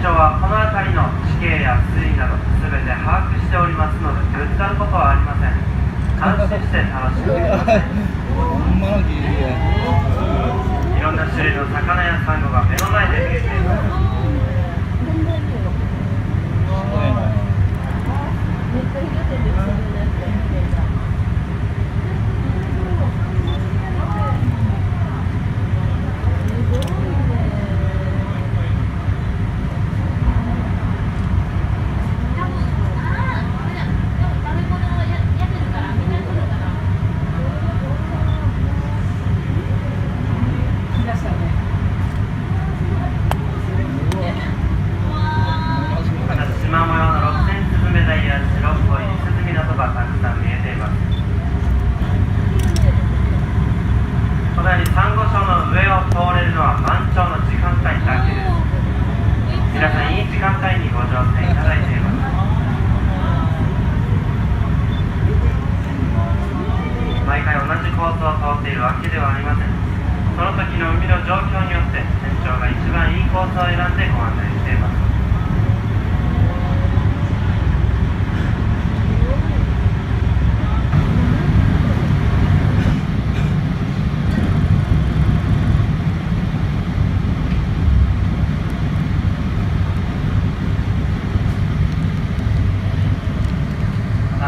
長はこの辺りの地形や水位など全て把握しておりますので、ぶつかることはありません。安心して楽しんでください。ほんまのギリギリや。いろんな種類の魚やサンゴが目の前で見えています。すごいな。縞模様の六線スズメダイや白っぽいリスズミなどがたくさん見えています。このようにサンゴ礁の上を通れるのは満潮の時間帯だけです。皆さんいい時間帯にご乗船いただいています。毎回同じコースを通っているわけではありません。その時の海の状況によって船長が一番いいコースを選んでご案内しています。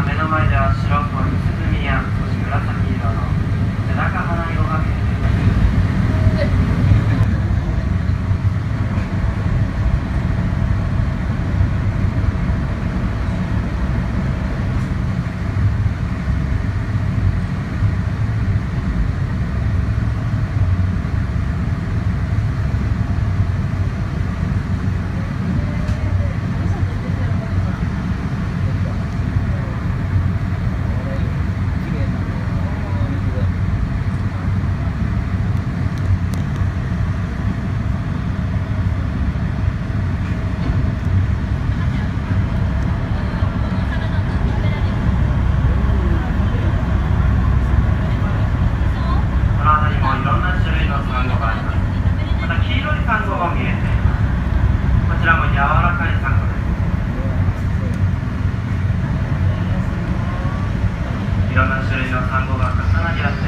目の前では白っぽいリスズミや少し紫色のメダカ花色が見えています。こちらも柔らかいサンゴです。いろんな種類のサンゴが重なり合って